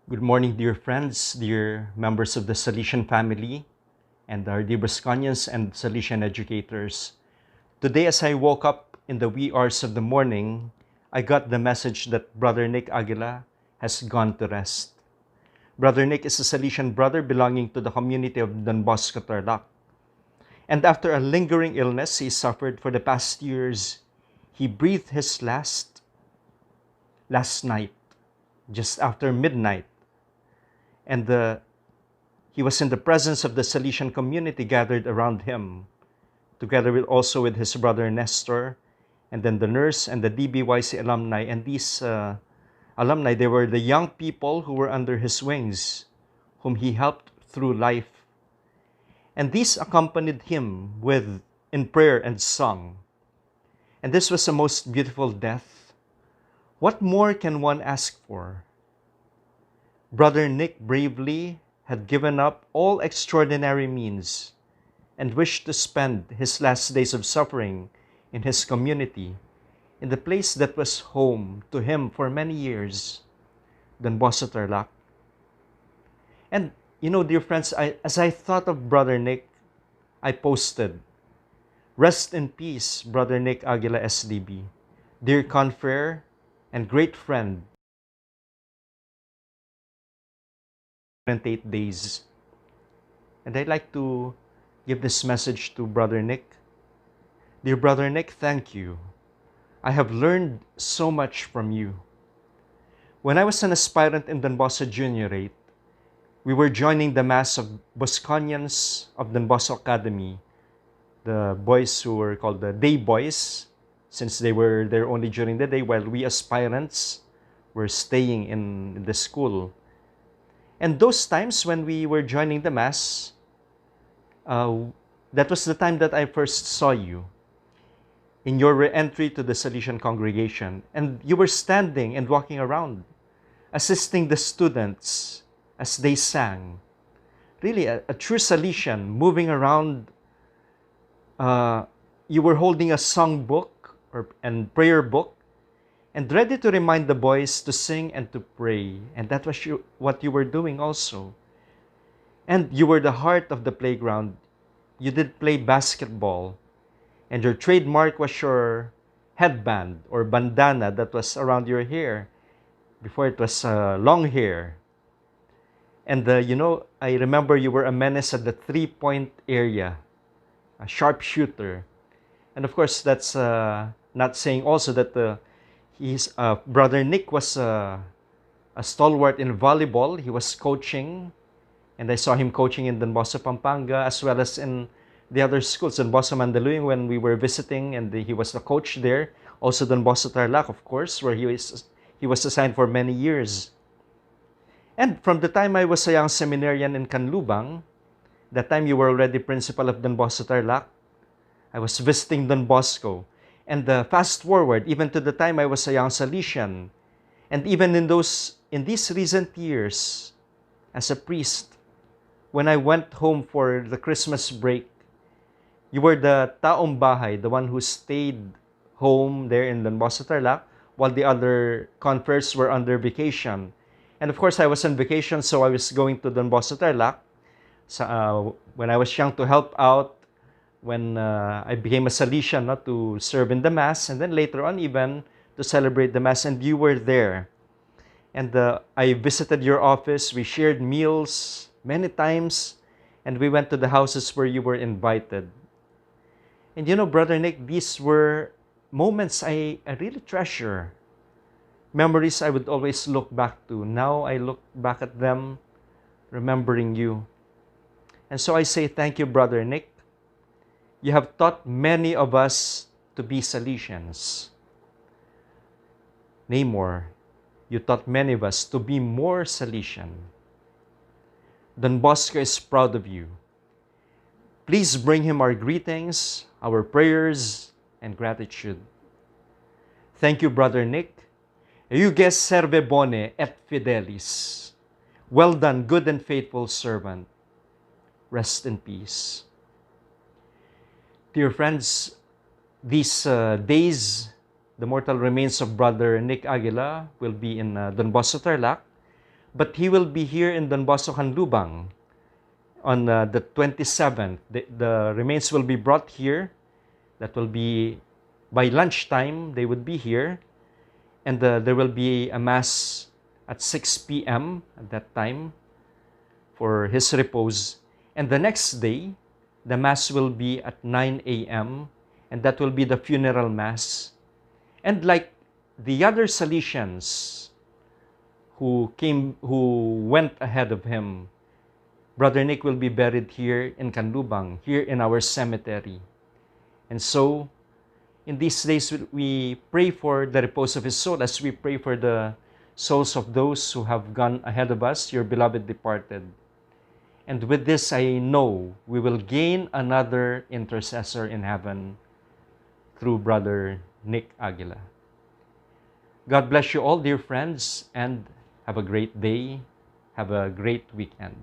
Good morning, dear friends, dear members of the Salesian family, and our dear Brasconians and Salesian educators. Today, as I woke up in the wee hours of the morning, I got the message that Brother Nick Aguila has gone to rest. Brother Nick is a Salesian brother belonging to the community of Don Bosco, Tarlac. And after a lingering illness he suffered for the past years, he breathed his last night, just after midnight. And he was in the presence of the Salesian community gathered around him, together also with his brother Nestor, and then the nurse and the DBYC alumni. And these alumni, they were the young people who were under his wings, whom he helped through life. And these accompanied him in prayer and song. And this was a most beautiful death. What more can one ask for? Brother Nick bravely had given up all extraordinary means and wished to spend his last days of suffering in his community, in the place that was home to him for many years, Don Bosco Tarlac. And dear friends, as I thought of Brother Nick, I posted, "Rest in peace, Brother Nick Aguila SDB, dear confrere and great friend, 8 days." And I'd like to give this message to Brother Nick. Dear Brother Nick, thank you. I have learned so much from you. When I was an aspirant in Don Bosco Juniorate, we were joining the mass of Bosconians of Don Bosco Academy, the boys who were called the day boys, since they were there only during the day, while we aspirants were staying in the school. And those times when we were joining the mass, that was the time that I first saw you in your re-entry to the Salesian congregation. And you were standing and walking around, assisting the students as they sang. Really, a true Salesian, moving around. You were holding a song book and prayer book, and ready to remind the boys to sing and to pray. And that was what you were doing also. And you were the heart of the playground. You did play basketball, and your trademark was your headband or bandana that was around your hair. Before it was long hair. And I remember you were a menace at the three-point area, a sharpshooter. And of course, that's not saying also that Brother Nick was a stalwart in volleyball. He was coaching, and I saw him coaching in Don Bosco, Pampanga, as well as in the other schools, Don Bosco Mandaluyong when we were visiting, and he was the coach there. Also Don Bosco Tarlac, of course, where he was assigned for many years. And from the time I was a young seminarian in Canlubang, that time you were already principal of Don Bosco Tarlac, I was visiting Don Bosco. And fast forward, even to the time I was a young Salesian, and even in these recent years, as a priest, when I went home for the Christmas break, you were the taong bahay, the one who stayed home there in Don Bosco Tarlac, while the other confreres were under vacation. And of course, I was on vacation, so I was going to Don Bosco Tarlac when I was young to help out, when I became a Salesian, to serve in the Mass, and then later on even to celebrate the Mass, and you were there. And I visited your office, we shared meals many times, and we went to the houses where you were invited. And Brother Nick, these were moments I really treasure. Memories I would always look back to. Now I look back at them, remembering you. And so I say thank you, Brother Nick. You have taught many of us to be Salesians. Nay more, you taught many of us to be more Salesian. Don Bosco is proud of you. Please bring him our greetings, our prayers, and gratitude. Thank you, Brother Nick. Euges serve bone et fidelis. Well done, good and faithful servant. Rest in peace. Dear friends, these days, the mortal remains of Brother Nick Aguila will be in Don Bosco Tarlac, but he will be here in Don Bosco, Canlubang on the 27th. The remains will be brought here. That will be by lunchtime, they would be here. And there will be a mass at 6 p.m. at that time for his repose. And the next day, the mass will be at 9 a.m. and that will be the funeral mass. And like the other Salesians who went ahead of him, Brother Nick will be buried here in Canlubang, here in our cemetery. And so, in these days, we pray for the repose of his soul as we pray for the souls of those who have gone ahead of us, your beloved departed. And with this, I know we will gain another intercessor in heaven through Brother Nick Aguila. God bless you all, dear friends, and have a great day. Have a great weekend.